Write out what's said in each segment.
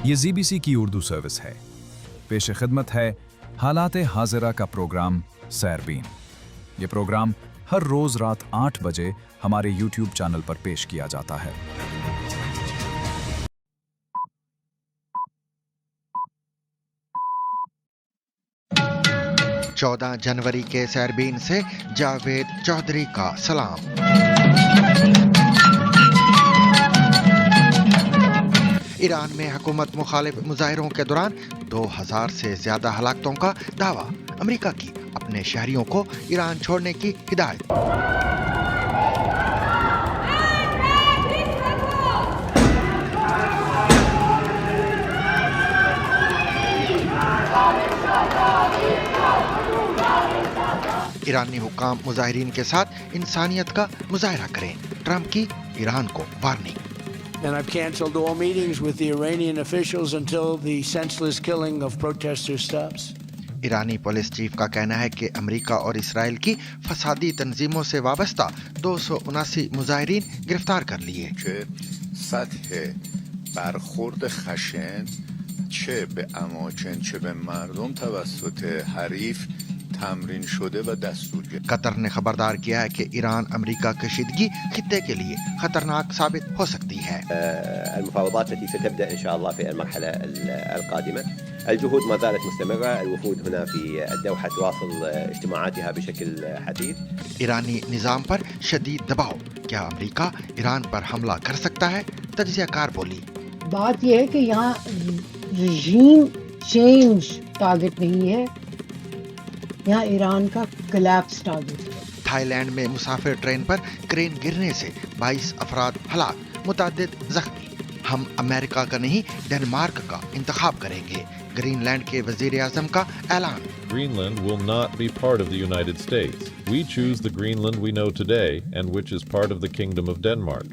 یہ ZBC کی Urdu service ہے. پیش خدمت ہے حالات حاضرہ کا پروگرام سیربین. یہ پروگرام ہر روز رات 8 بجے ہمارے YouTube چینل پر پیش کیا جاتا ہے. 14 जनवरी के सैरबीन से जावेद चौधरी का सलाम. ईरान में हुकूमत मुखालिफ मुजाहिरों के दौरान 2000 से ज्यादा हलाकतों का दावा. अमेरिका की अपने शहरियों को ईरान छोड़ने की हिदायत. ईरानी हुक्काम मुजाहिरीन के साथ इंसानियत का मुजाहरा करें. ट्रंप की ईरान को warning. And I've canceled all meetings with the Iranian officials until the senseless killing of protesters stops. Irani police chief का कहना है कि अमेरिका और इसराइल की फसादी तंजीमों से वाबस्ता 279 मुजाहिरीन गिरफ्तार कर लिए. سطح برخورد خشن چه به اماکن چه به مردم توسط حریف تمرین شده و دستور گرفته. قطر نے خبردار کیا ہے کہ ایران امریکہ کشیدگی خطے کے لیے خطرناک ثابت ہو سکتی ہے. المفاوضات التي ستبدأ إن شاء الله في المرحلة القادمة. الجهود ما زالت مستمرة. الوفود هنا في الدوحة تواصل اجتماعاتها بشكل حثيث. ایرانی نظام پر شدید دباؤ. کیا امریکہ ایران پر حملہ کر سکتا ہے؟ تجزیہ کار بولی. بات یہ ہے کہ یہاں رژیم چینج ٹارگٹ نہیں ہے، یہاں ایران کا کلیپس ٹارگٹ ہے. تھائی لینڈ میں مسافر ٹرین پر کرین گرنے سے 22 افراد ہلاک، متعدد زخمی. ہم امریکہ کا نہیں ڈنمارک کا انتخاب کریں گے. گرین لینڈ کے وزیر اعظم کا اعلان. Greenland will not be part of the United States. We choose the Greenland we know today and which is part of the Kingdom of Denmark.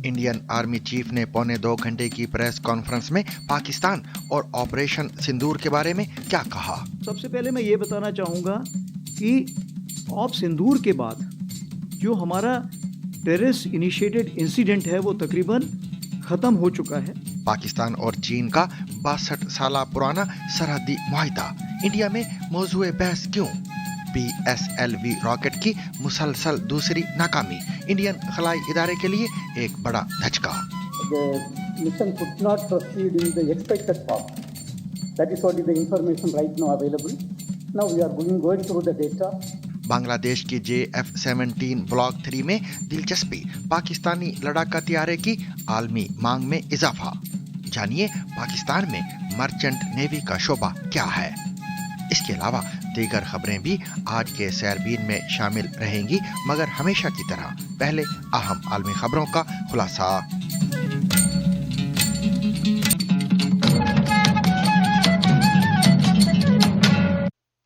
Indian army chief نے 1.25 گھنٹے کی پریس کانفرنس میں پاکستان اور operation sindoor کے بارے میں کیا کہا. سب سے پہلے میں یہ بتانا چاہوں گا کہ آپ سندور کے بعد جو ہمارا ٹیررسٹ انیشیٹڈ انسیڈنٹ ہے وہ تقریباً ختم ہو چکا ہے. پاکستان اور چین کا 62 سالہ پرانا سرحدی معاہدہ انڈیا میں موضوع بحث کیوں؟ PSLV راکٹ کی مسلسل دوسری ناکامی انڈین خلائی ادارے کے لیے ایک بڑا دھچکا. The mission could not proceed in the expected path. That is what is the information right now available. Now we are going through the data. بنگلہ دیش کی JF-17 بلاک 3 میں دلچسپی. پاکستانی لڑاکا طیارے کی عالمی مانگ میں اضافہ. جانیے پاکستان میں مرچنٹ نیوی کا شعبہ کیا ہے. اس کے علاوہ دیگر خبریں بھی آج کے سیربین میں شامل رہیں گی، مگر ہمیشہ کی طرح پہلے اہم عالمی خبروں کا خلاصہ.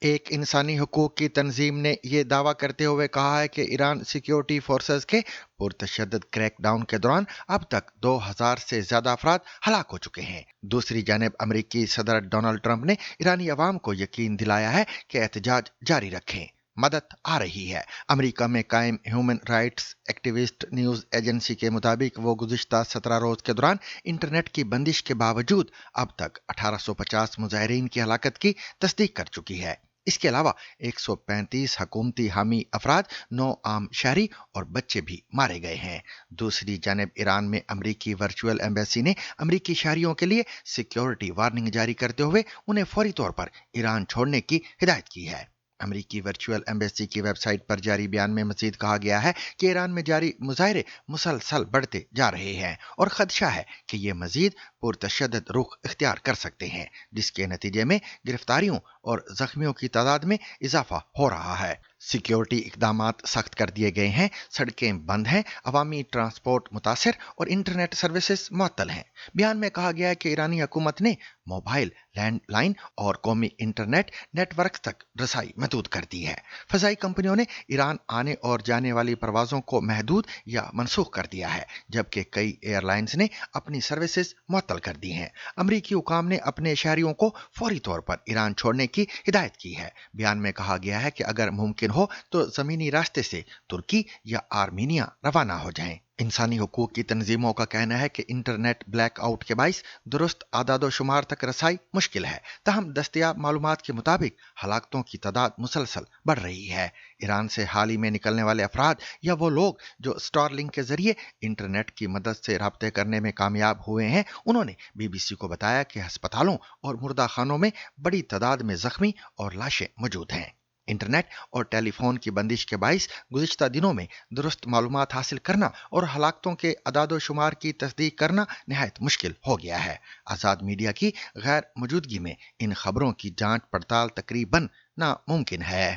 ایک انسانی حقوق کی تنظیم نے یہ دعویٰ کرتے ہوئے کہا ہے کہ ایران سیکیورٹی فورسز کے پرتشدد کریک ڈاؤن کے دوران اب تک 2000 سے زیادہ افراد ہلاک ہو چکے ہیں. دوسری جانب امریکی صدر ڈونلڈ ٹرمپ نے ایرانی عوام کو یقین دلایا ہے کہ احتجاج جاری رکھیں، مدد آ رہی ہے. امریکہ میں قائم human rights activist news agency کے مطابق وہ گزشتہ 17 روز کے دوران انٹرنیٹ کی بندش کے باوجود اب تک 1850 مظاہرین کی ہلاکت کی تصدیق کر چکی ہے. اس کے علاوہ 135 حکومتی حامی افراد، 9 عام شہری اور بچے بھی مارے گئے ہیں. دوسری جانب ایران میں امریکی ورچوئل ایمبیسی نے امریکی شہریوں کے لیے سیکیورٹی وارننگ جاری کرتے ہوئے انہیں فوری طور پر ایران چھوڑنے کی ہدایت کی ہے. امریکی ورچوئل ایمبیسی کی ویب سائٹ پر جاری بیان میں مزید کہا گیا ہے کہ ایران میں جاری مظاہرے مسلسل بڑھتے جا رہے ہیں اور خدشہ ہے کہ یہ مزید پرتشدد رخ اختیار کر سکتے ہیں، جس کے نتیجے میں گرفتاریوں اور زخمیوں کی تعداد میں اضافہ ہو رہا ہے. سیکیورٹی اقدامات سخت کر دیے گئے ہیں، سڑکیں بند ہیں، عوامی ٹرانسپورٹ متاثر اور انٹرنیٹ سروسز معطل ہیں. بیان میں کہا گیا ہے کہ ایرانی حکومت نے موبائل، لینڈ لائن اور قومی انٹرنیٹ نیٹ ورک تک رسائی محدود کر دی ہے. فضائی کمپنیوں نے ایران آنے اور جانے والی پروازوں کو محدود یا منسوخ کر دیا ہے، جبکہ کئی ایئر لائنز نے اپنی سروسز معطل کر دی ہیں. امریکی حکام نے اپنے شہریوں کو فوری طور پر ایران چھوڑنے کی ہدایت کی ہے. بیان میں کہا گیا ہے کہ اگر ممکن हो तो जमीनी रास्ते से तुर्की या आर्मीनिया रवाना हो जाएं। इंसानी हुकूक की तंजीमों का कहना है कि इंटरनेट ब्लैकआउट के बाइस दुरुस्त आदादो शुमार तक रसाई मुश्किल है। तहम दस्तयाब मालूमात के मुताबिक हलाकतों की तादाद मुसलसल बढ़ रही है। ईरान से हाल ही में निकलने वाले अफराद या वो लोग जो स्टारलिंक के जरिए इंटरनेट की मदद से राब्ते करने में कामयाब हुए हैं, उन्होंने BBC को बताया कि अस्पतालों और मुर्दा खानों में बड़ी तादाद में जख्मी और लाशें मौजूद हैं। इंटरनेट और टेलीफोन की बंदिश के बाइस गुज़िश्ता दिनों में दुरुस्त मालूमात हासिल करना और हलाकतों के अदादो शुमार की तस्दीक करना नहायत मुश्किल हो गया है। आज़ाद मीडिया की गैर मौजूदगी में इन खबरों की जांच पड़ताल तकरीबन नामुमकिन है।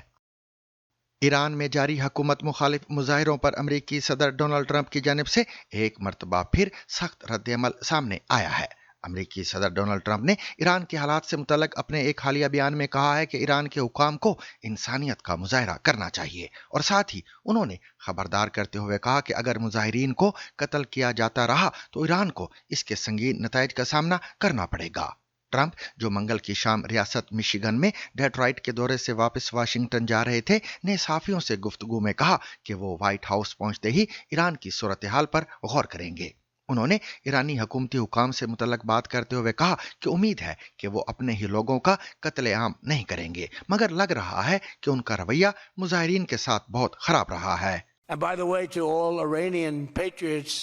ईरान में जारी हुकूमत मुखालिफ मुजाहिरों पर अमरीकी सदर डोनाल्ड ट्रंप की जानिब से एक मरतबा फिर सख्त रद्द-ए-अमल सामने आया है। अमरीकी सदर डोनाल्ड ट्रंप ने ईरान के हालात से मुतल्लिक अपने एक हालिया बयान में कहा है कि ईरान के हुकाम को इंसानियत का मुजाहरा करना चाहिए और साथ ही उन्होंने खबरदार करते हुए कहा कि अगर मुजाहिरीन को कत्ल किया जाता रहा तो ईरान को इसके संगीन नताइज का सामना करना पड़ेगा। ट्रंप, जो मंगल की शाम रियासत मिशिगन में डेट्रॉइट के दौरे से वापस वाशिंगटन जा रहे थे, ने सहाफियों से गुफ्तगू में कहा कि वो व्हाइट हाउस पहुंचते ही ईरान की सूरत हाल पर गौर करेंगे। उन्होंने ईरानी हुकूमती हुकाम से मुतल्लक बात करते हुए कहा कि उम्मीद है कि वो अपने ही लोगों का कत्लेआम नहीं करेंगे, मगर लग रहा है कि उनका रवैया मुजाहिरीन के साथ बहुत खराब रहा है। And by the way, to all Iranian patriots,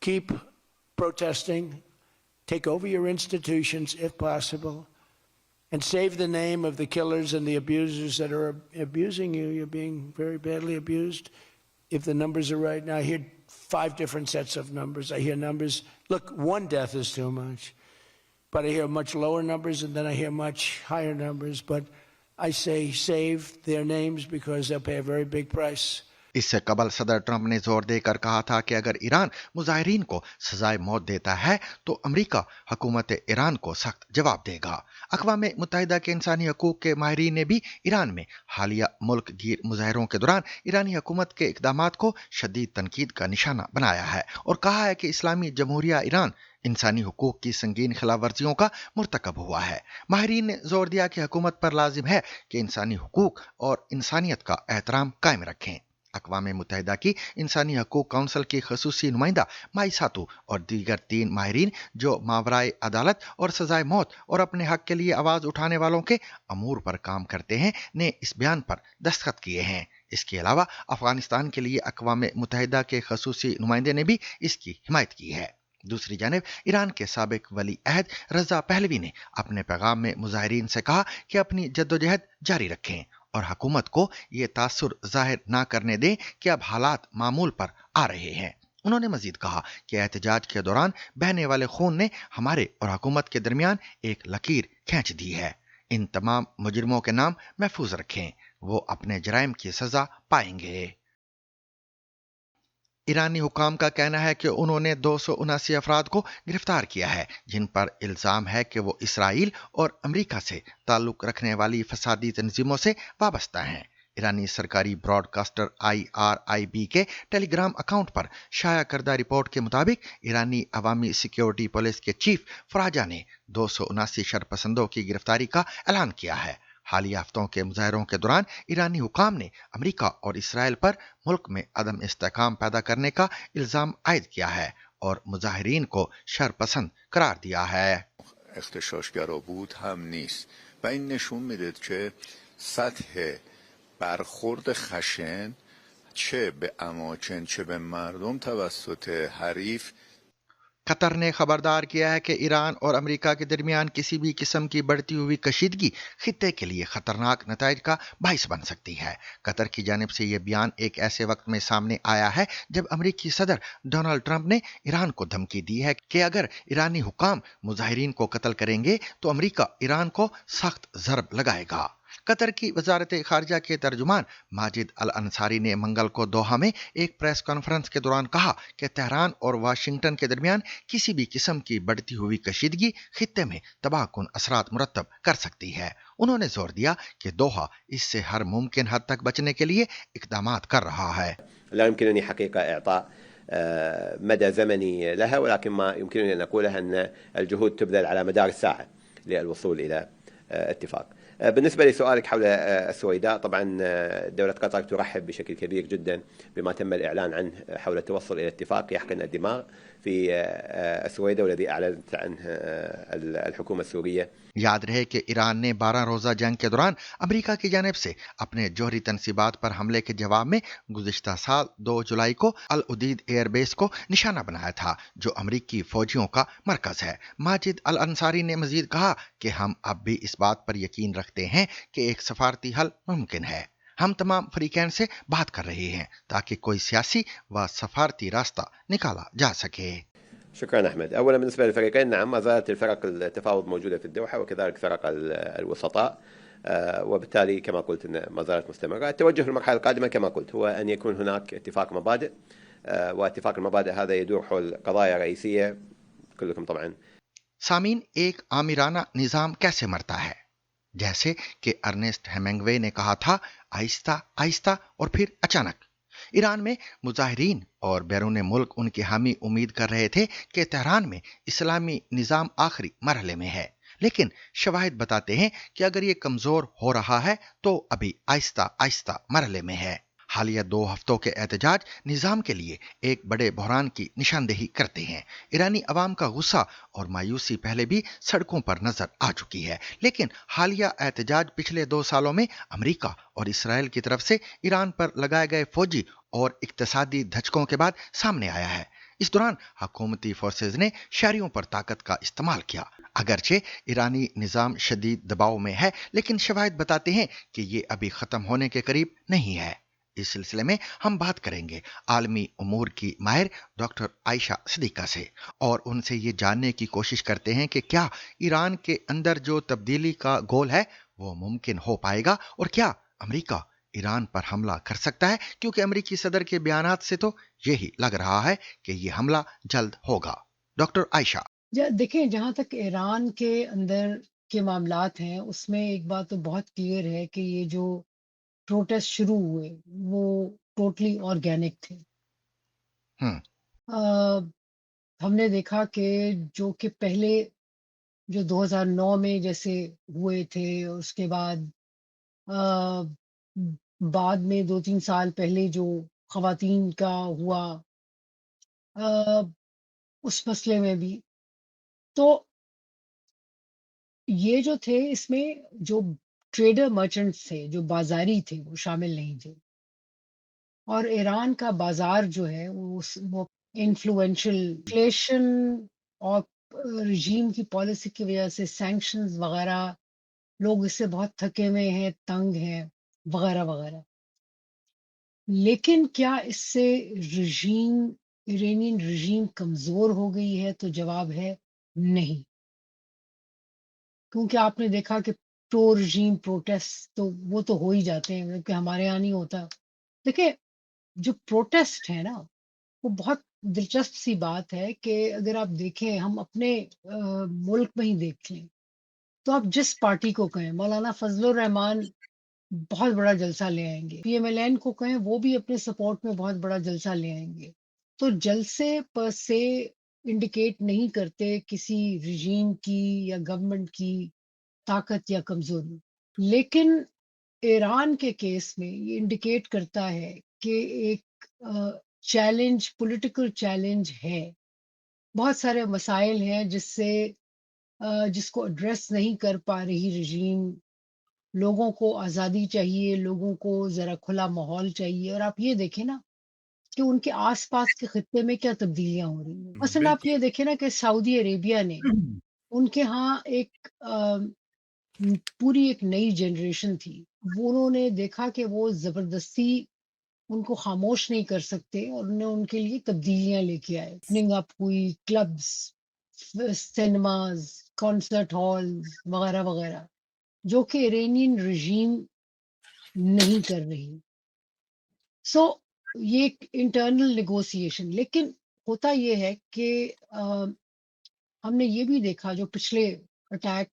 keep protesting, take over your institutions if possible, and save the name of the killers and the abusers that are abusing you. You're being very badly abused. If the numbers are right, now I hear 5 different sets of numbers. I hear numbers, look, 1 death is too much, but I hear much lower numbers, and then I hear much higher numbers. But I say save their names because they'll pay a very big price. इससे कबल सदर Trump ने जोर देकर कहा था कि अगर ईरान मुजाहिरीन को सजाए मौत देता है तो अमेरिका हुकूमत ईरान को सख्त जवाब देगा। अक़वाम मुत्तहिदा के इंसानी हकूक़ के माहिरीन ने भी ईरान में हालिया मुल्क गिर मुजाहिरों के दौरान ईरानी हुकूमत के इक़दामात को शदीद तनकीद का निशाना बनाया है और कहा है कि इस्लामी जमहूरिया ईरान इंसानी हुकूक की संगीन खिलाफवर्जियों का मुर्तकब हुआ है। माहिरीन ने जोर दिया कि हुकूमत पर लाजिम है कि इंसानी हुकूक और इंसानियत का एहतराम कायम रखें। अक़वाम मुत्तहिदा की इंसानी हकूक़ काउंसिल की खसूसी नुमाइंदा माई सातू और दीगर 3 माहिरीन जो मावराए अदालत और सजाए मौत और अपने हक के लिए आवाज़ उठाने वालों के अमूर पर काम करते हैं ने इस बयान पर दस्तखत किए हैं। इसके अलावा अफ़गानिस्तान के लिए अक़वाम मुत्तहिदा के खसूसी नुमाइंदे ने भी इसकी हिमायत की है। दूसरी जानिब ईरान के साबिक वली अहद रज़ा पहलवी ने अपने पैगाम में मुजाहिरीन से कहा कि अपनी जद्दोजहद जारी रखें और हुकूमत को ये तासुर जाहिर ना करने दें कि अब हालात मामूल पर आ रहे हैं। उन्होंने मजीद कहा कि एहतजाज के दौरान बहने वाले खून ने हमारे और हुकूमत के दरमियान एक लकीर खींच दी है। इन तमाम मुजरिमों के नाम महफूज रखें, वो अपने जराइम की सजा पाएंगे। ईरानी हुकाम का कहना है कि उन्होंने 279 अफराद को गिरफ्तार किया है जिन पर इल्ज़ाम है कि वो इसराइल और अमेरिका से ताल्लुक़ रखने वाली फसादी तंजीमों से वाबस्ता हैं। ईरानी सरकारी ब्रॉडकास्टर IRIB के टेलीग्राम अकाउंट पर शाया करदा रिपोर्ट के मुताबिक ईरानी अवामी सिक्योरिटी पुलिस के चीफ फराजा ने 279 शरपसंदों की गिरफ्तारी का ऐलान किया है। हालिया हफ्तों के मुजाहिरों के दौरान ईरानी हुकाम ने अमेरिका और इसराइल पर मुल्क में अदम इस्तेहकाम पैदा करने का इल्ज़ाम आयद किया है और मुजाहिरीन को शरपसंद करार दिया है। اغتشاشگرا بود هم نیست و این نشون میده که سطح برخورد خشن چه به اماکن چه به مردم توسط حریف कतर ने खबरदार किया है कि ईरान और अमेरिका के दरमियान किसी भी किस्म की बढ़ती हुई कशीदगी खित्ते के लिए खतरनाक नताइज का बाइस बन सकती है। कतर की जानिब से यह बयान एक ऐसे वक्त में सामने आया है जब अमेरिकी सदर डोनाल्ड ट्रंप ने ईरान को धमकी दी है कि अगर ईरानी हुकाम मुजाहिरीन को कत्ल करेंगे तो अमेरिका ईरान को सख्त ज़रब लगाएगा। कतर की वजारत खारजा के तर्जुमान माजिद अल अंसारी ने मंगल को दोहा में एक प्रेस कॉन्फ्रेंस के दौरान कहा कि तेहरान और वाशिंगटन के दरमियान किसी भी किस्म की बढ़ती हुई कशीदगी खित्ते में तबाहकुन असरात मुरतब कर सकती है। उन्होंने जोर दिया कि दोहा इससे हर मुमकिन हद तक बचने के लिए इक़दामात कर रहा है। لا يمكنني حقيقة إعطاء مدى زمني لها، ولكن ما يمكنني أن أقوله أن الجهود تبذل على مدار الساعة للوصول إلى اتفاق. بالنسبة لسؤالك حول السويداء، طبعا دولة قطر ترحب بشكل كبير جدا بما تم الإعلان عنه حول التوصل إلى اتفاق يحقن الدماغ في السويداء، والذي أعلنت عنه الحكومة السورية. याद रहे कि ईरान ने 12 रोजा जंग के दौरान अमेरिका की जानिब से अपने जौहरी तनसीबात पर हमले के जवाब में गुज़िश्ता साल 2 जुलाई को अल उदीद एयरबेस को निशाना बनाया था, जो अमेरिकी फौजियों का मरकज है। माजिद अल अंसारी ने मजीद कहा कि हम अब भी इस बात पर यकीन रखते हैं कि एक सफारती हल मुमकिन है। हम तमाम फरीकैन से बात कर रहे हैं ताकि कोई सियासी व सफारती रास्ता निकाला जा सके। شكرا أحمد. أولا بالنسبة للفريقين، نعم ما زالت الفرق التفاوض موجودة في الدوحة، وكذلك فرق الوسطاء، وبالتالي كما قلت إن ما زالت مستمرة. التوجه للمرحلة القادمة كما قلت هو أن يكون هناك اتفاق مبادئ، واتفاق المبادئ هذا يدور حول قضايا رئيسية كلكم طبعا. सामीन, एक आमिराना निज़ाम कैसे मरता है? जैसे कि अर्नेस्ट हेमिंग्वे ने कहा था, आहिस्ता आहिस्ता और फिर अचानक। ईरान में मुजाहिरीन और बैरून मुल्क उनके हामी उम्मीद कर रहे थे कि तेहरान में इस्लामी निज़ाम आखिरी मरहले में है, लेकिन शवाहिद बताते हैं कि अगर ये कमज़ोर हो रहा है तो अभी आहिस्ता आहिस्ता मरहले में है। हालिया 2 हफ्तों के एहतजाज निज़ाम के लिए एक बड़े बहरान की निशानदेही करते हैं। ईरानी अवाम का गुस्सा और मायूसी पहले भी सड़कों पर नजर आ चुकी है, लेकिन हालिया एहतजाज पिछले 2 सालों में अमेरिका और इसराइल की तरफ से ईरान पर लगाए गए फौजी और इक्तसादी धचकों के बाद सामने आया है। इस दौरान हुकूमती फोर्सेज ने शहरियों पर ताकत का इस्तेमाल किया। अगरचे ईरानी निज़ाम शदीद दबाव में है, लेकिन शवाहिद बताते हैं कि ये अभी ख़त्म होने के करीब नहीं है। इस सिलसिले में हम बात करेंगे आलमी उमूर की माहिर डॉक्टर आयशा सिद्दीका से और उनसे ये जानने की कोशिश करते हैं कि क्या ईरान के अंदर जो तब्दीली का गोल है वो मुमकिन हो पाएगा, और क्या अमेरिका ईरान पर हमला कर सकता है, क्योंकि अमेरिकी सदर के बयानात से तो यही लग रहा है कि ये हमला जल्द होगा। डॉक्टर आयशा, देखें, जहाँ तक ईरान के अंदर के मामलात हैं उसमें एक बात तो बहुत क्लियर है कि ये जो प्रोटेस्ट शुरू हुए वो टोटली ऑर्गेनिक थे। हमने देखा कि जो कि पहले जो 2009 में जैसे हुए थे, उसके बाद बाद में 2-3 साल पहले जो ख़वातीन का हुआ, उस मसले में भी, तो ये जो थे इसमें जो ट्रेडर मर्चेंट्स थे, जो बाज़ारी थे, वो शामिल नहीं थे। और ईरान का बाज़ार जो है वो इन्फ्लुएंशियल इन्फ्लेशन और रजीम की पॉलिसी की वजह से सैंक्शंस वगैरह, लोग इससे बहुत थके हुए हैं, तंग हैं, वगैरह वगैरह। लेकिन क्या इससे रजीम, इरानियन रजीम कमज़ोर हो गई है? तो जवाब है नहीं। क्योंकि आपने देखा कि प्रो रजीम प्रोटेस्ट तो वो तो हो ही जाते हैं, क्योंकि हमारे यहाँ नहीं होता। देखिए, जो प्रोटेस्ट है ना, वो बहुत दिलचस्प सी बात है कि अगर आप देखें, हम अपने मुल्क में ही देख लें, तो आप जिस पार्टी को कहें, मौलाना फजलुर रहमान बहुत बड़ा जलसा ले आएंगे, पीएमएलएन को कहें वो भी अपने सपोर्ट में बहुत बड़ा जलसा ले आएंगे। तो जलसे पर से इंडिकेट नहीं करते किसी रिजीम की या गवर्नमेंट की ताकत या कमजोरी। लेकिन ईरान के केस में ये इंडिकेट करता है कि एक चैलेंज, पॉलिटिकल चैलेंज है। बहुत सारे मसाइल हैं जिसको एड्रेस नहीं कर पा रही रजीम। लोगों को आज़ादी चाहिए, लोगों को ज़रा खुला माहौल चाहिए। और आप ये देखें ना कि उनके आसपास के खित्ते में क्या तब्दीलियां हो रही हैं। मसलन आप ये देखें ना कि सऊदी अरेबिया ने, उनके यहाँ एक पूरी एक नई जनरेशन थी। वो उन्होंने देखा कि वो ज़बरदस्ती उनको खामोश नहीं कर सकते, और उन्होंने उनके लिए तब्दीलियां लेके आए। ओपनिंग अप हुई, क्लब्स, सिनेमाज, कॉन्सर्ट हॉल्स वगैरह वगैरह, जो कि इरानियन रजीम नहीं कर रही। सो ये एक इंटरनल नेगोशिएशन। लेकिन होता ये है कि हमने ये भी देखा, जो पिछले अटैक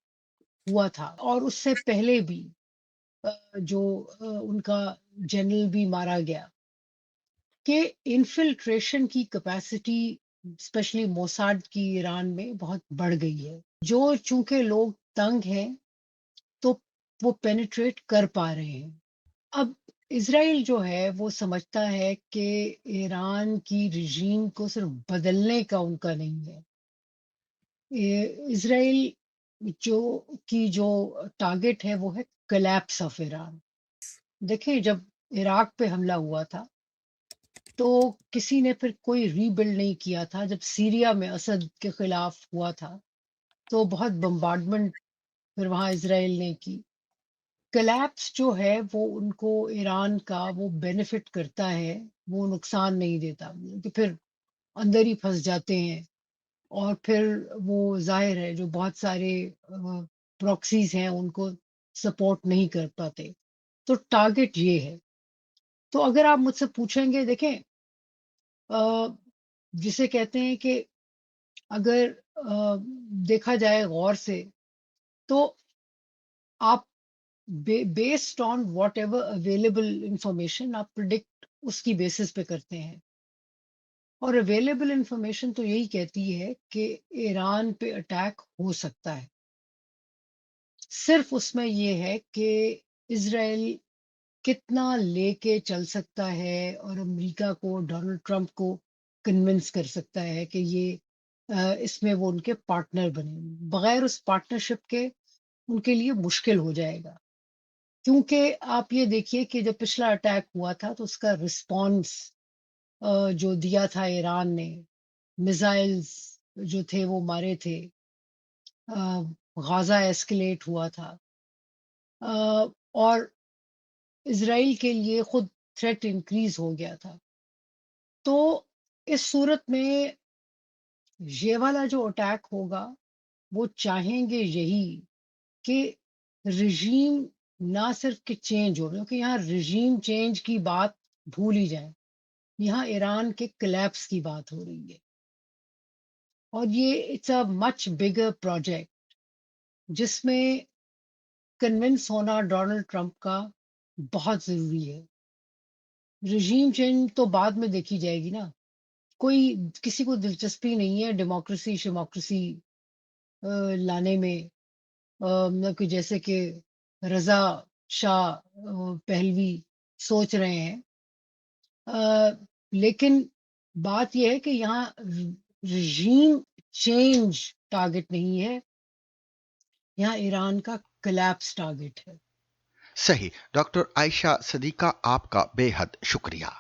हुआ था और उससे पहले भी जो उनका जनरल भी मारा गया, कि इन्फिल्ट्रेशन की कैपेसिटी स्पेशली मोसाड की ईरान में बहुत बढ़ गई है। जो चूंकि लोग तंग हैं, तो وہ پینیٹریٹ کر پا رہے ہیں۔ اب اسرائیل جو ہے وہ سمجھتا ہے کہ ایران کی رژیم کو صرف بدلنے کا ان کا نہیں ہے۔ اسرائیل جو ٹارگٹ ہے وہ ہے کلیپس آف ایران۔ دیکھیں جب عراق پہ حملہ ہوا تھا تو کسی نے پھر کوئی ری بلڈ نہیں کیا تھا۔ جب سیریا میں اسد کے خلاف ہوا تھا تو بہت بمبارڈمنٹ پھر وہاں اسرائیل نے کی۔ کلیپس جو ہے وہ ان کو ایران کا وہ بینیفٹ کرتا ہے، وہ نقصان نہیں دیتا، کہ پھر اندر ہی پھنس جاتے ہیں اور پھر وہ ظاہر ہے جو بہت سارے پراکسیز ہیں ان کو سپورٹ نہیں کر پاتے۔ تو ٹارگٹ یہ ہے۔ تو اگر آپ مجھ سے پوچھیں گے، دیکھیں جسے کہتے ہیں کہ اگر دیکھا جائے غور سے تو آپ based on what ever available information آپ پرڈکٹ اس کی بیسس پہ کرتے ہیں، اور اویلیبل انفارمیشن تو یہی کہتی ہے کہ ایران پہ اٹیک ہو سکتا ہے۔ صرف اس میں یہ ہے کہ اسرائیل کتنا لے کے چل سکتا ہے اور امریکہ کو، ڈونلڈ ٹرمپ کو کنونس کر سکتا ہے کہ یہ اس میں وہ ان کے پارٹنر بنے۔ بغیر اس پارٹنرشپ کے ان کے لیے مشکل ہو جائے گا، کیونکہ آپ یہ دیکھیے کہ جب پچھلا اٹیک ہوا تھا تو اس کا رسپانس جو دیا تھا ایران نے، میزائلز جو تھے وہ مارے تھے، غازہ ایسکلیٹ ہوا تھا، اور اسرائیل کے لیے خود تھریٹ انکریز ہو گیا تھا۔ تو اس صورت میں یہ والا جو اٹیک ہوگا وہ چاہیں گے یہی کہ رژیم نہ صرف کہ چینج ہو، کیونکہ یہاں رژیم چینج کی بات بھول ہی جائیں، یہاں ایران کے کلیپس کی بات ہو رہی ہے، اور یہ it's a much bigger project جس میں کنونس ہونا ڈونلڈ ٹرمپ کا بہت ضروری ہے۔ رژیم چینج تو بعد میں دیکھی جائے گی نا، کوئی کسی کو دلچسپی نہیں ہے ڈیموکریسی شموکریسی لانے میں، مطلب کہ جیسے کہ رضا شاہ پہلوی سوچ رہے ہیں۔ لیکن بات یہ ہے کہ یہاں رژیم چینج ٹارگٹ نہیں ہے، یہاں ایران کا کلیپس ٹارگٹ ہے۔ صحیح ڈاکٹر عائشہ صدیقہ، آپ کا بے حد شکریہ۔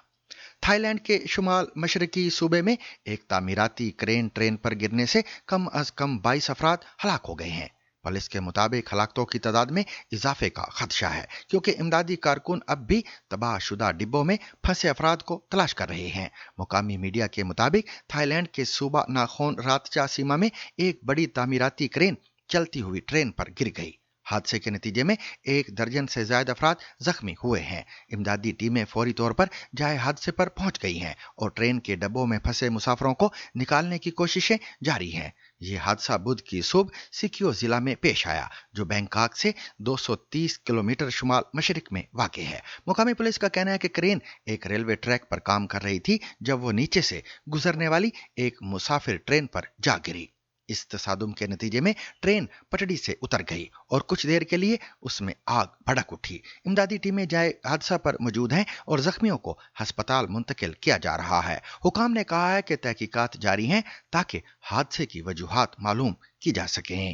تھائی لینڈ کے شمال مشرقی صوبے میں ایک تعمیراتی کرین ٹرین پر گرنے سے کم از کم 22 افراد ہلاک ہو گئے ہیں۔ پولیس کے مطابق ہلاکتوں کی تعداد میں اضافے کا خدشہ ہے، کیونکہ امدادی کارکن اب بھی تباہ شدہ ڈبوں میں پھنسے افراد کو تلاش کر رہے ہیں۔ مقامی میڈیا کے مطابق تھائی لینڈ کے صوبہ ناخون راتچا سیما میں ایک بڑی تعمیراتی کرین چلتی ہوئی ٹرین پر گر گئی۔ حادثے کے نتیجے میں 1 درجن سے زائد افراد زخمی ہوئے ہیں۔ امدادی ٹیمیں فوری طور پر جائے حادثے پر پہنچ گئی ہیں اور ٹرین کے ڈبوں میں پھنسے مسافروں کو نکالنے کی کوششیں جاری ہیں۔ یہ حادثہ بدھ کی صبح سکیو ضلع میں پیش آیا، جو بینکاک سے 230 کلومیٹر شمال مشرق میں واقع ہے۔ مقامی پولیس کا کہنا ہے کہ کرین ایک ریلوے ٹریک پر کام کر رہی تھی جب وہ نیچے سے گزرنے والی ایک مسافر ٹرین پر جا گری۔ اس تصادم کے نتیجے میں ٹرین پٹڑی سے اتر گئی اور کچھ دیر کے لیے اس میں آگ بھڑک اٹھی۔ امدادی ٹیمیں جائے حادثہ پر موجود ہیں اور زخمیوں کو ہسپتال منتقل کیا جا رہا ہے۔ حکام نے کہا ہے کہ تحقیقات جاری ہیں تاکہ حادثے کی وجوہات معلوم کی جا سکیں۔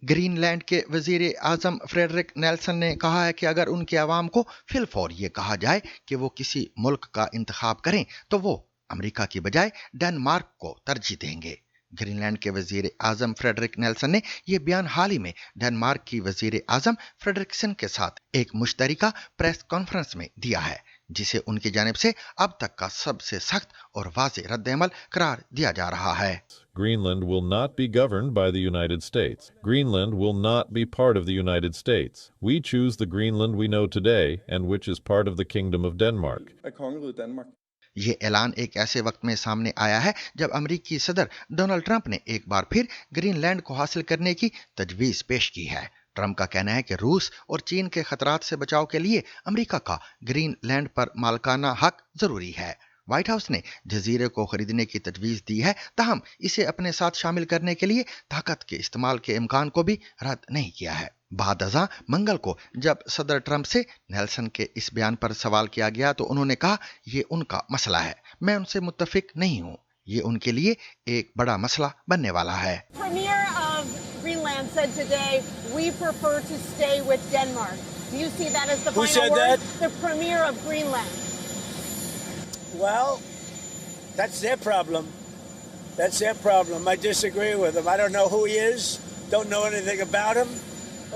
گرین لینڈ کے وزیر اعظم فریڈرک نیلسن نے کہا ہے کہ اگر ان کے عوام کو فی الفور یہ کہا جائے کہ وہ کسی ملک کا انتخاب کریں تو وہ امریکہ کی بجائے ڈنمارک کو ترجیح دیں گے۔ گرین لینڈ کے وزیر اعظم فریڈرک نیلسن نے یہ بیان حال ہی میں ڈنمارک کی وزیر اعظم فریڈرکسن کے ساتھ ایک مشترکہ پریس کانفرنس میں دیا ہے، جسے ان کی جانب سے اب تک کا سب سے سخت اور واضح رد عمل قرار دیا جا رہا ہے۔ Greenland will not be governed by the United States. Greenland will not be part of the United States. We choose the Greenland we know today and which is part of the Kingdom of Denmark. یہ اعلان ایک ایسے وقت میں سامنے آیا ہے جب امریکی صدر ڈونلڈ ٹرمپ نے ایک بار پھر گرین لینڈ کو حاصل کرنے کی تجویز پیش کی ہے۔ ٹرمپ کا کہنا ہے کہ روس اور چین کے خطرات سے بچاؤ کے لیے امریکہ کا گرین لینڈ پر مالکانہ حق ضروری ہے۔ وائٹ ہاؤس نے جزیرے کو خریدنے کی تجویز دی ہے، تاہم اسے اپنے ساتھ شامل کرنے کے لیے طاقت کے استعمال کے امکان کو بھی رد نہیں کیا ہے۔ बाद अज़ां मंगल को जब सदर ट्रंप से नेल्सन के इस बयान पर सवाल किया गया तो उन्होंने कहा ये उनका मसला है, मैं उनसे मुत्तफिक नहीं हूं, ये उनके लिए एक बड़ा मसला बनने वाला है। Premier of Greenland said today, we prefer to stay with Denmark. Do you see that as the Who final said word? that? The Premier of Greenland. Well, that's their problem. That's their problem. I disagree with him. I don't know who he is, don't know anything about him,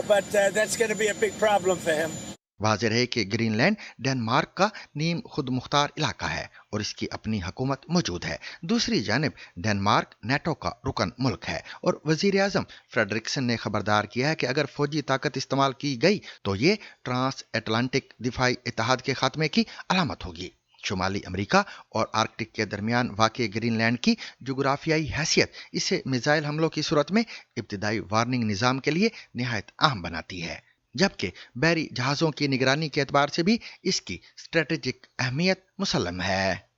but that's going to be a big problem for him. वाज़ेह है कि Greenland Denmark का नीम खुद मुख्तार इलाका है और इसकी अपनी हुकूमत मौजूद है। दूसरी जानिब डेनमार्क नेटो का रुकन मुल्क है और वज़ीर आज़म फ्रेडरिक्सन ने खबरदार किया है कि अगर फौजी ताकत इस्तेमाल की गई तो ये ट्रांस एटलांटिक दिफाई इत्तेहाद के खात्मे की अलामत होगी। शुमाली अमेरिका और आर्कटिक के दरमियान वाक़े ग्रीनलैंड की जोग्राफियाई हैसियत इसे मिसाइल हमलों की सूरत में इब्तिदाई वार्निंग निज़ाम के लिए निहायत अहम बनाती है, जबकि बहरी जहाज़ों की निगरानी के एतबार से भी इसकी स्ट्रेटेजिक अहमियत मुसल्लम है।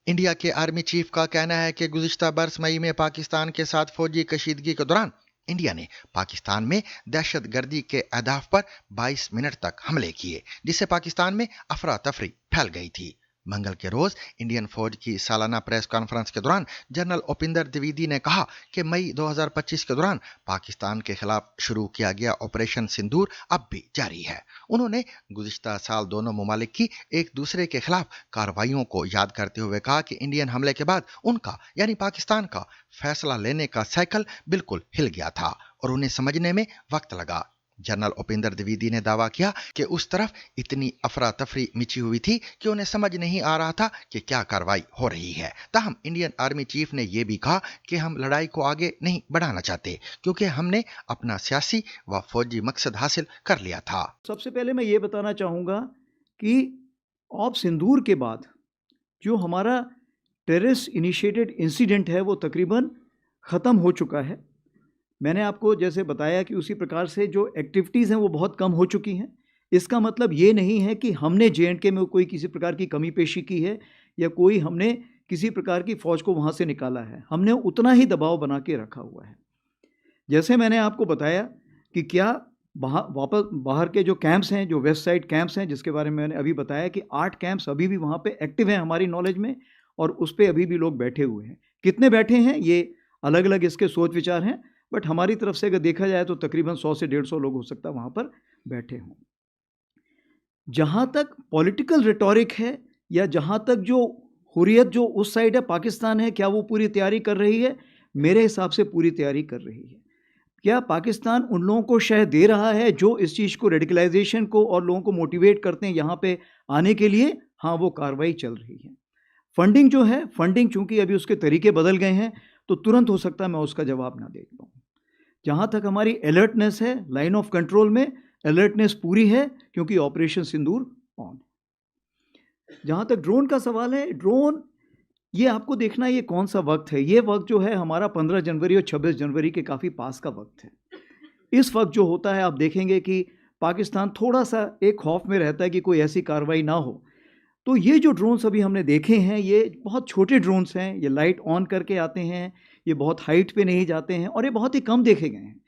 इंडिया के आर्मी चीफ का कहना है कि गुज़िश्ता बरस मई में पाकिस्तान के साथ फौजी कशीदगी के दौरान इंडिया ने पाकिस्तान में दहशत गर्दी के अहदाफ पर 22 मिनट तक हमले किए, जिससे पाकिस्तान में अफरा तफरी फैल गई थी। मंगल के रोज इंडियन फौज की सालाना प्रेस कॉन्फ्रेंस के दौरान जनरल उपिंदर द्विवेदी ने कहा कि मई 2025 के दौरान पाकिस्तान के खिलाफ शुरू किया गया ऑपरेशन सिंदूर अब भी जारी है। उन्होंने गुज़िश्ता साल दोनों ममालिक की एक दूसरे के खिलाफ कार्रवाइयों को याद करते हुए कहा कि इंडियन हमले के बाद उनका यानी पाकिस्तान का फैसला लेने का साइकिल बिल्कुल हिल गया था और उन्हें समझने में वक्त लगा। जनरल उपिंदर द्विवेदी ने दावा किया कि उस तरफ इतनी अफरा तफरी मिची हुई थी कि उन्हें समझ नहीं आ रहा था कि क्या कार्रवाई हो रही है। ताहम इंडियन आर्मी चीफ ने यह भी कहा कि हम लड़ाई को आगे नहीं बढ़ाना चाहते क्योंकि हमने अपना सियासी व फौजी मकसद हासिल कर लिया था। सबसे पहले मैं ये बताना चाहूँगा कि ऑप सिंदूर के बाद जो हमारा टेररिस्ट इनिशिएटेड इंसिडेंट है वो तकरीबन ख़त्म हो चुका है। मैंने आपको जैसे बताया कि उसी प्रकार से जो एक्टिविटीज़ हैं वो बहुत कम हो चुकी हैं। इसका मतलब ये नहीं है कि हमने J&K में कोई किसी प्रकार की कमी पेशी की है या कोई हमने किसी प्रकार की फ़ौज को वहाँ से निकाला है। हमने उतना ही दबाव बना के रखा हुआ है। जैसे मैंने आपको बताया कि क्या वापस बाहर के जो कैंप्स हैं, जो वेस्ट साइड कैंप्स हैं, जिसके बारे में मैंने अभी बताया कि 8 कैंप्स अभी भी वहाँ पे एक्टिव हैं हमारी नॉलेज में और उस पर अभी भी लोग बैठे हुए हैं। कितने बैठे हैं ये अलग अलग इसके सोच विचार हैं, बट हमारी तरफ से अगर देखा जाए तो तकरीबन 100 से 150 लोग हो सकता है वहाँ पर बैठे हों। जहाँ तक पॉलिटिकल रिटोरिक है या जहाँ तक जो हुर्रियत जो उस साइड है पाकिस्तान है, क्या वो पूरी तैयारी कर रही है? मेरे हिसाब से पूरी तैयारी कर रही है। क्या पाकिस्तान उन लोगों को शह दे रहा है जो इस चीज़ को रेडिकलाइजेशन को और लोगों को मोटिवेट करते हैं यहाँ पे आने के लिए? हाँ, वो कार्रवाई चल रही है। फंडिंग जो है, फंडिंग चूँकि अभी उसके तरीके बदल गए हैं तो तुरंत हो सकता है मैं उसका जवाब ना दे पाऊँ। जहाँ तक हमारी अलर्टनेस है, लाइन ऑफ कंट्रोल में अलर्टनेस पूरी है क्योंकि ऑपरेशन सिंदूर ऑन है। जहाँ तक ड्रोन का सवाल है, ड्रोन ये आपको देखना ये कौन सा वक्त है। ये वक्त जो है हमारा 15 जनवरी और 26 जनवरी के काफ़ी पास का वक्त है। इस वक्त जो होता है आप देखेंगे कि पाकिस्तान थोड़ा सा एक खौफ में रहता है कि कोई ऐसी कार्रवाई ना हो। तो ये जो ड्रोन्स अभी हमने देखे हैं ये बहुत छोटे ड्रोन्स हैं, ये लाइट ऑन करके आते हैं, ये बहुत हाइट पे नहीं जाते हैं और ये बहुत ही कम देखे गए हैं।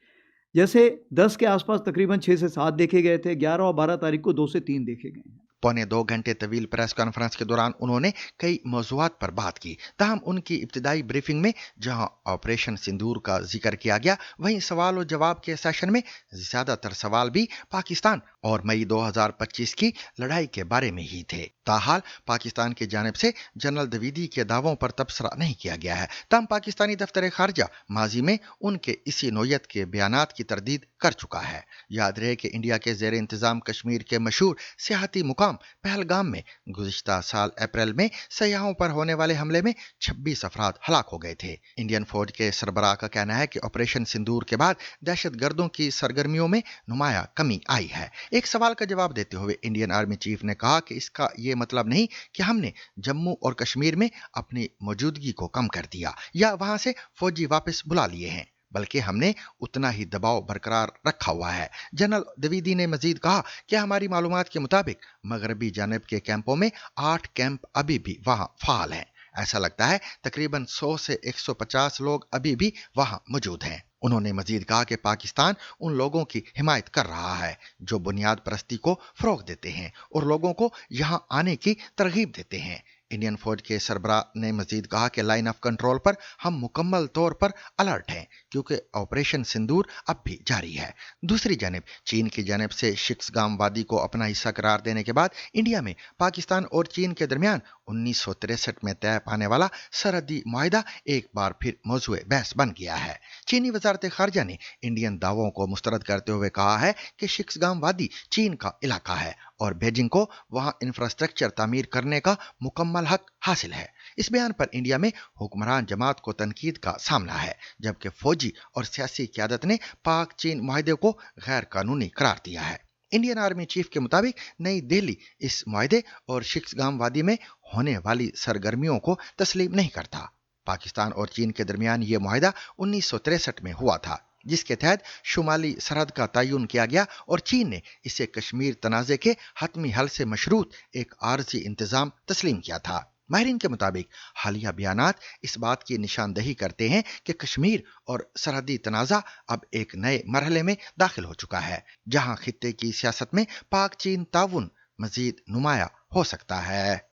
जैसे 10 के आसपास तकरीबन 6 से 7 देखे गए थे, 11 और 12 तारीख को 2 से 3 देखे गए हैं। पौने 2 घंटे तवील प्रेस कॉन्फ्रेंस के दौरान उन्होंने कई मौज़ूआत पर बात की। ताहम उनकी इब्तिदाई ब्रीफिंग में जहां ऑपरेशन सिंदूर का जिक्र किया गया, वहीं सवाल और जवाब के सेशन में ज़्यादातर सवाल भी पाकिस्तान और मई 2025 की लड़ाई के बारे में ही थे। ताहाल पाकिस्तान की जानिब से जनरल द्विवेदी के दावों पर तबसरा नहीं किया गया है। तमाम पाकिस्तानी दफ्तर खारजा माजी में उनके इसी नोयत के बयानात की तरदीद कर चुका है। याद रहे कि इंडिया के ज़ेर इंतज़ाम कश्मीर के मशहूर सियाहती मुकाम पहलगाम में गुज़िश्ता साल अप्रैल में सयाहों पर होने वाले हमले में 26 अफराद हलाक हो गए थे। इंडियन फौज के सरबराह का कहना है कि ऑपरेशन सिंदूर के बाद दहशत गर्दों की सरगर्मियों में नुमाया कमी आई है। एक सवाल का जवाब देते हुए इंडियन आर्मी चीफ ने कहा कि इसका ये मतलब नहीं कि हमने जम्मू और कश्मीर में अपनी मौजूदगी को कम कर दिया या वहां से फौजी वापस बुला लिए हैं, बल्कि हमने उतना ही दबाव बरकरार रखा हुआ है। जनरल द्विवेदी ने मजीद कहा कि हमारी मालूमात के मुताबिक मगरबी जानिब के कैंपों में 8 कैंप अभी भी वहां फाल हैं। ऐसा लगता है तकरीबन 100 से 150 लोग अभी भी वहां मौजूद हैं। उन्होंने मजीद कहा कि पाकिस्तान उन लोगों की हिमायत कर रहा है जो बुनियाद परस्ती को फरोग देते हैं और लोगों को यहां आने की तरगीब देते हैं। इंडियन फौज के सरबराह ने मजीद कहा कि लाइन ऑफ कंट्रोल पर हम मुकम्मल तौर पर अलर्ट हैं क्योंकि ऑपरेशन सिंदूर अब भी जारी है। दूसरी जानिब चीन की जानिब से शिक्सगाम वादी को अपना हिस्सा करार देने के बाद इंडिया में पाकिस्तान और चीन के दरमियान 1963 में तय पाने वाला सरहदी मुआहिदा एक बार फिर मौजूए बहस बन गया है। चीनी वजारत खारजा ने इंडियन दावों को मुस्तरद करते हुए कहा है कि शिक्सगाम वादी चीन का इलाका है और बीजिंग को वहां इंफ्रास्ट्रक्चर तामीर करने का मुकम्मल हक हासिल है। इस बयान पर इंडिया में हुक्मरान जमात को तनकीद का सामना है, जबकि फौजी और सियासी क़यादत ने पाक चीन मुआहिदे को गैर कानूनी करार दिया है। इंडियन आर्मी चीफ के मुताबिक नई दिल्ली इस मुआहिदे और शिक्सगाम वादी में होने वाली सरगर्मियों को तस्लीम नहीं करता। पाकिस्तान और चीन के दरमियान यह मुआहिदा 1963 में हुआ था, जिसके तहत शुमाली सरहद का तयन किया गया और चीन ने इसे कश्मीर तनाज़े के हतमी हल से मशरूत एक आर्जी इंतज़ाम तस्लीम किया था। माहिरीन के मुताबिक हालिया बयानात इस बात की निशानदही करते हैं कि कश्मीर और सरहदी तनाज़ा अब एक नए मरहले में दाखिल हो चुका है, जहां खित्ते की सियासत में पाक चीन ताउन मजीद नुमाया हो सकता है।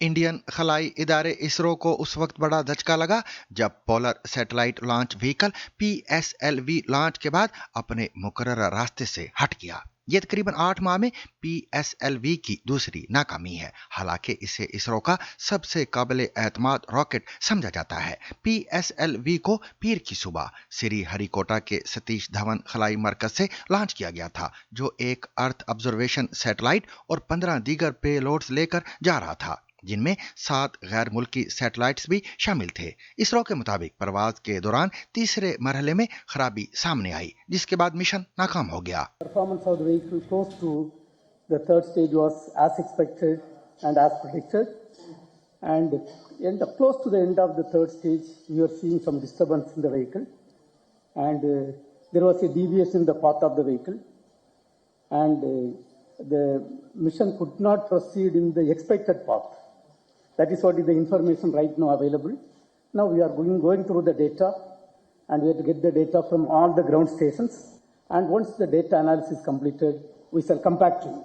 इंडियन खलाई इदारे इसरो को उस वक्त बड़ा धचका लगा जब polar satellite launch vehicle PSLV launch के बाद अपने मुकर्रर रास्ते से हट गया। यह तकरीबन 8 माह में PSLV की दूसरी नाकामी है। हालांकि इसे इसरो का सबसे काबिल एतमाद रॉकेट समझा जाता है। PSLV को पीर की सुबह श्री हरिकोटा के सतीश धवन खलाई मरकज से लॉन्च किया गया था, जो एक अर्थ ऑब्जर्वेशन सैटेलाइट और 15 दीगर पेलोड्स लेकर जा रहा था, जिनमें 7 गैर मुल्की सैटेलाइट्स भी शामिल थे। इसरो के मुताबिक परवाज के दौरान तीसरे मरहले में खराबी सामने आई, जिसके बाद मिशन नाकाम हो गया। Performance of the vehicle close to the third stage was as expected and as predicted. And close to the end of the third stage, we were seeing some disturbance in the vehicle, and there was a deviation in the path of the vehicle, and the mission could not proceed in the expected path. That is what is the information right now available. Now we are going through the data, and we have to get the data from all the ground stations. And once the data analysis is completed, we shall come back to you.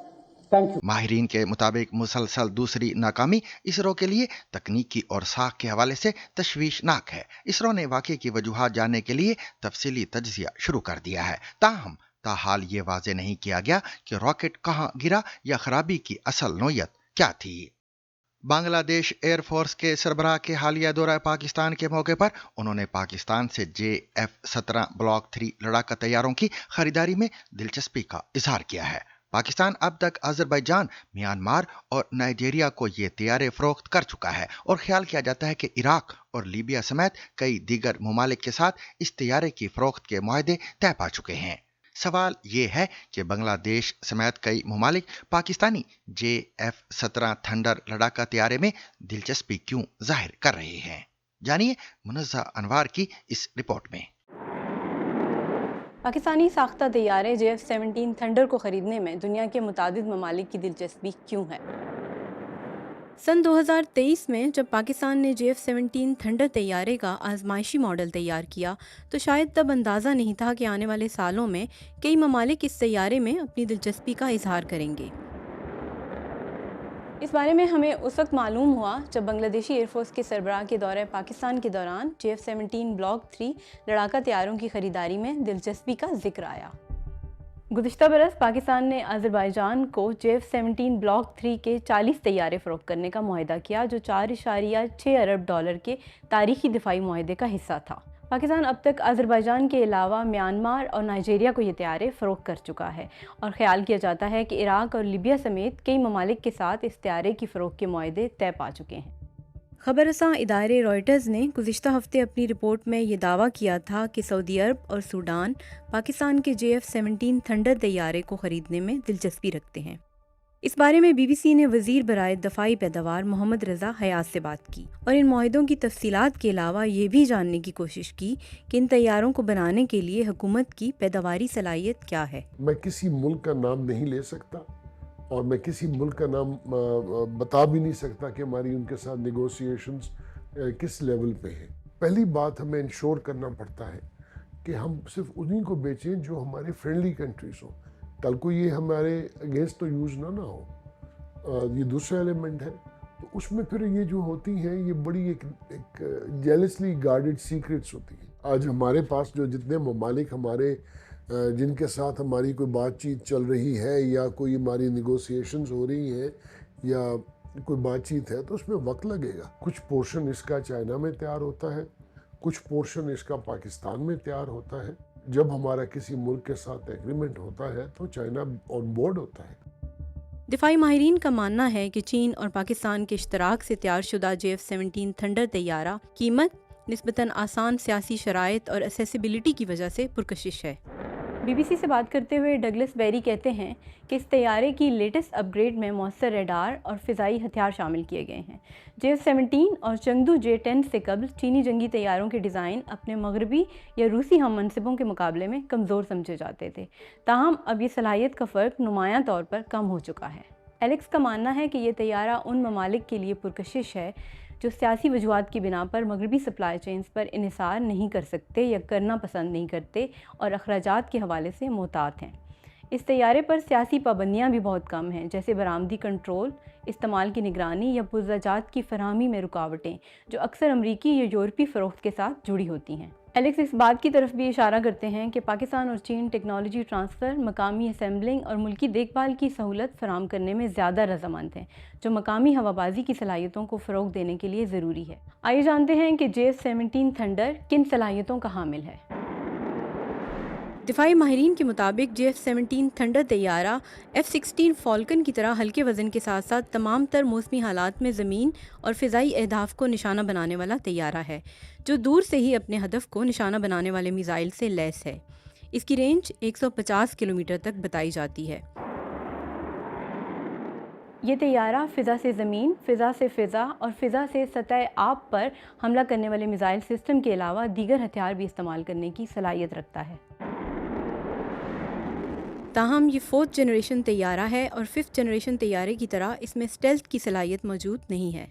Thank you. माहिरीन के मुताबिक मुसलसल दूसरी नाकामी इसरो के लिए तकनीकी और साख के हवाले से तशवीशनाक है। इसरो ने वाक़े की वजूहात जानने के लिए तफसीली तज्ज़िया शुरू कर दिया है। ताहम ताहाल ये वाज़े नहीं किया गया कि रॉकेट कहाँ गिरा या खराबी की असल नोयत क्या थी। बांग्लादेश एयरफोर्स के सरबराह के हालिया दौरा पाकिस्तान के मौके पर उन्होंने पाकिस्तान से JF-17 ब्लॉक 3 लड़ाका तैयारों की खरीदारी में दिलचस्पी का इजहार किया है। पाकिस्तान अब तक अजरबैजान, म्यांमार और नाइजीरिया को ये तैयारे फरोख्त कर चुका है और ख्याल किया जाता है कि इराक और लीबिया समेत कई दीगर ममालिक के साथ इस तैयारे की फरोख्त के मुआहदे तय पा चुके हैं। सवाल ये है कि बांग्लादेश समेत कई ममालिक पाकिस्तानी JF-17 थंडर लड़ाका तैयारे में दिलचस्पी क्यों जाहिर कर रहे हैं, जानिए मुनज़्ज़ा अनवार की इस रिपोर्ट में। पाकिस्तानी साख्ता तैयारे JF-17 थंडर को ख़रीदने में दुनिया के मुतादिद ममालिक की दिलचस्पी क्यों है? सन 2023 में जब पाकिस्तान ने JF-17 थंडर तैयारे का आजमाइशी मॉडल तैयार किया तो शायद तब अंदाज़ा नहीं था कि आने वाले सालों में कई ममालिक इस तैयारे में अपनी दिलचस्पी का इजहार करेंगे। इस बारे में हमें उस वक्त मालूम हुआ जब बांग्लादेशी एयरफोर्स के सरबराह के दौरे पाकिस्तान के दौरान JF-17 ब्लॉक 3 लड़ाका तैयारों की ख़रीदारी में दिलचस्पी का जिक्र आया। गुज़िश्ता बरस पाकिस्तान ने अज़रबैजान को JF-17 ब्लॉक 3 के 40 तैयारे फ़रोख्त करने का मुआहिदा किया, जो $4.6 अरब के तारीख़ी दिफाई मुआहिदे का हिस्सा था। पाकिस्तान अब तक अज़रबैजान के अलावा म्यांमार और नाइजीरिया को ये तैयारे फ़रोख्त कर चुका है और ख़्याल किया जाता है कि इराक और लीबिया समेत कई ममालिक के साथ इस तैयारे की फ़रोख्त के मुआहिदे तय पा चुके हैं। ख़बर रसां इदारे रॉयटर्स ने गुज़िश्ता हफ़्ते अपनी रिपोर्ट में ये दावा किया था कि सऊदी अरब और सूडान पाकिस्तान के JF-17 थंडर तैयारे को ख़रीदने में दिलचस्पी रखते हैं। इस बारे में BBC ने वज़ीर बराए दफ़ाई पैदावार मोहम्मद रज़ा हयात से बात की और इन मुआहिदों की तफसीलात के अलावा ये भी जानने की कोशिश की कि इन तैयारों को बनाने के लिए हुकूमत की पैदावारी सलाहियत क्या है। मैं किसी मुल्क का नाम नहीं ले सकता और मैं किसी मुल्क का नाम बता भी नहीं सकता कि हमारी उनके साथ नेगोशिएशंस किस लेवल पे है। पहली बात हमें इंश्योर करना पड़ता है कि हम सिर्फ उन्हीं को बेचें जो हमारे फ्रेंडली कंट्रीज हो, कल को ये हमारे अगेंस्ट तो यूज़ ना हो। ये दूसरा एलिमेंट है। तो उसमें फिर ये जो होती हैं ये बड़ी एक जेलसली गार्डेड सीक्रेट्स होती हैं। आज हमारे पास जो जितने ममालिक हमारे जिनके साथ हमारी कोई बातचीत चल रही है या कोई हमारी निगोशिएशंस हो रही हैं या कोई बातचीत है, तो उसमें वक्त लगेगा। कुछ पोर्शन इसका चाइना में तैयार होता है, कुछ पोर्शन इसका पाकिस्तान में तैयार होता है। जब हमारा किसी मुल्क के साथ एग्रीमेंट होता है तो चाइना ऑन बोर्ड होता है। दिफाई माहिरीन का मानना है कि चीन और पाकिस्तान के इश्तराक से तैयार शुदा JF-17 थंडर तैयारा कीमत निस्बतन आसान सियासी शराइत और एसेसिबिलिटी की वजह से पुरकशिश है। BBC से बात करते हुए डगलस बेरी कहते हैं कि इस तैयारे की लेटेस्ट अपग्रेड में मौसर रेडार और फ़िज़ाई हथियार शामिल किए गए हैं। JF-17 और चंगदू J-10 से कबल चीनी जंगी तैयारों के डिज़ाइन अपने मगरबी या रूसी हम मनसिबों के मुकाबले में कमज़ोर समझे जाते थे, ताहम अब ये सलाहियत का फ़र्क नुमायां तौर पर कम हो चुका है। एलेक्स का मानना है कि ये तैयारा उन ममालिक के लिए पुरकशिश है जो सियासी वजूहात की बिना पर मगरबी सप्लाई चेन्स पर इन्हिसार नहीं कर सकते या करना पसंद नहीं करते और अखराजात के हवाले से मोहतात हैं। इस तैयारे पर सियासी पाबंदियाँ भी बहुत कम हैं, जैसे बरामदी कंट्रोल, इस्तेमाल की निगरानी या पुर्ज़ाजात की फरहमी में रुकावटें, जो अक्सर अमरीकी या यूरोपी फ़रोख्त के साथ जुड़ी होती हैं। एलेक्स इस बात की तरफ भी इशारा करते हैं कि पाकिस्तान और चीन टेक्नोलॉजी ट्रांसफ़र, मकामी असेंबलिंग और मुल्की देखभाल की सहूलत फराम करने में ज़्यादा रज़ामंद हैं, जो मकामी हवाबाजी की सलाहियतों को फ़रोग़ देने के लिए ज़रूरी है। आइए जानते हैं कि JF-17 थंडर किन सलाहियतों का हामिल है। दिफाई माहिरीन के मुताबिक JF-17 थंडर तैयारा F-16 फॉल्कन की तरह हल्के वज़न के साथ साथ तमाम तर मौसमी हालात में ज़मीन और फ़िज़ाई अहदाफ़ को निशाना बनाने वाला तैयारा है, जो दूर से ही अपने हदफ को निशाना बनाने वाले मिसाइल से लैस है। इसकी रेंज 150 किलोमीटर तक बताई जाती है। ये तैयारा फ़िज़ा से ज़मीन, फ़िज़ा से फ़िज़ा और फ़िज़ा से सतह आब पर हमला करने वाले मिसाइल सिस्टम के अलावा दीगर हथियार भी इस्तेमाल करने की सलाहियत रखता है। ताहम ये 4th जनरेशन तैयारा है और 5th जनरेशन तैयारे की तरह इसमें स्टेल्थ की सलाहियत मौजूद नहीं है।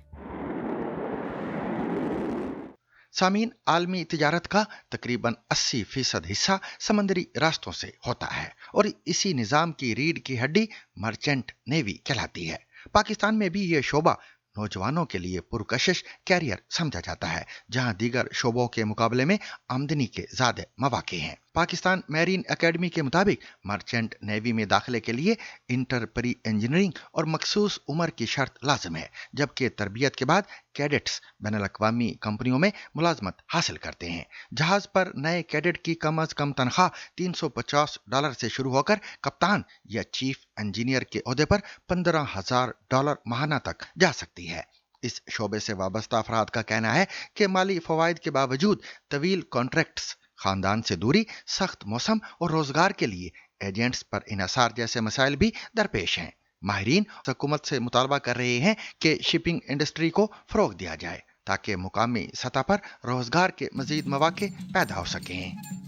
सामीन, आलमी तिजारत का तकरीबन 80% हिस्सा समंदरी रास्तों से होता है और इसी निज़ाम की रीढ़ की हड्डी मर्चेंट नेवी कहलाती है। पाकिस्तान में भी ये शोबा नौजवानों के लिए पुरकशिश कैरियर समझा जाता है, जहां दीगर शोबों के मुकाबले में आमदनी के ज़्यादा मौके हैं। पाकिस्तान मैरीन एकेडमी के मुताबिक मर्चेंट नेवी में दाखिले के लिए इंटर प्री इंजीनियरिंग और मखसूस उम्र की शर्त लाजम है, जबकि तरबियत के बाद कैडेट्स बैनुल-अक़वामी कंपनियों में मुलाजमत हासिल करते हैं। जहाज़ पर नए कैडेट की कम अज़ कम तनख्वाह $350 से शुरू होकर कप्तान या चीफ इंजीनियर के ओहदे पर $15,000 माहाना तक जा सकती है। इस शोबे से वाबस्ता अफराद का कहना है कि माली फवाइद के बावजूद तवील कॉन्ट्रैक्ट्स, खानदान से दूरी, सख्त मौसम और रोजगार के लिए एजेंट्स पर इन्हिसार जैसे मसाइल भी दरपेश हैं। माहिरीन हुकूमत से मुतालबा कर रहे हैं कि शिपिंग इंडस्ट्री को फ़रोग़ दिया जाए ताकि मुकामी सतह पर रोजगार के मज़ीद मौके पैदा हो सकें।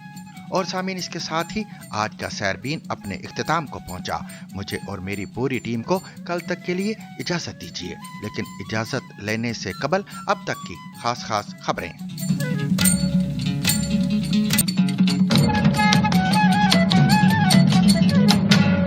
और सामीन, इसके साथ ही आज का सैरबीन अपने इख्तिताम को पहुंचा। मुझे और मेरी पूरी टीम को कल तक के लिए इजाज़त दीजिए, लेकिन इजाज़त लेने से कबल अब तक की खास खबरें।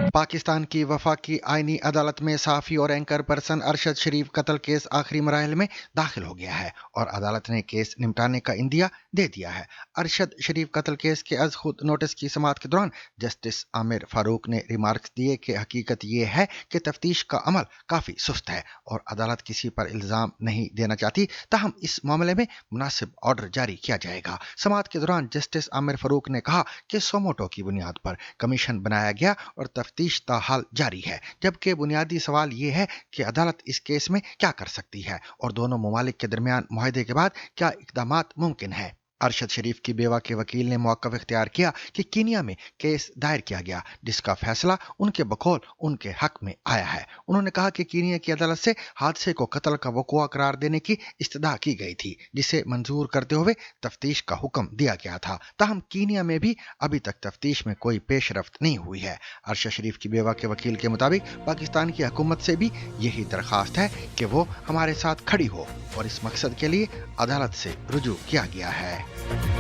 पाकिस्तान की वफाकी आईनी अदालत में सहाफ़ी और एंकर पर्सन अरशद शरीफ कत्ल केस आखिरी मराहिल में दाखिल हो गया है और अदालत ने केस निपटाने का इंदिया दे दिया है। अरशद शरीफ कत्ल केस के अज खुद नोटिस की समाअत के दौरान जस्टिस आमिर फारूक ने रिमार्क्स दिए कि हकीकत ये है कि तफ्तीश का अमल काफ़ी सुस्त है और अदालत किसी पर इल्ज़ाम नहीं देना चाहती, ताहम इस मामले में मुनासिब ऑर्डर जारी किया जाएगा। समाअत के दौरान जस्टिस आमिर फारूक ने कहा कि सोमोटो की बुनियाद पर कमीशन बनाया गया और तफ्तीश ताहाल जारी है, जबकि बुनियादी सवाल ये है कि अदालत इस केस में क्या कर सकती है और दोनों ममालिक के दरमियान मुआहदे के बाद क्या इक़दामात मुमकिन है। अरशद शरीफ की बेवा के वकील ने मौक़िफ़ इख्तियार किया कि कीनिया में केस दायर किया गया जिसका फैसला उनके बकौल उनके हक में आया है। उन्होंने कहा कि कीनिया की अदालत से हादसे को कत्ल का वक़ुआ करार देने की इस्तदा की गई थी जिसे मंजूर करते हुए तफ्तीश का हुक्म दिया गया था। ताहम कीनिया में भी अभी तक तफ्तीश में कोई पेशरफ्त नहीं हुई है। अरशद शरीफ की बेवा के वकील के मुताबिक पाकिस्तान की हुकूमत से भी यही दरख्वास्त है कि वो हमारे साथ खड़ी हो और इस मकसद के लिए अदालत से रुजू किया गया है।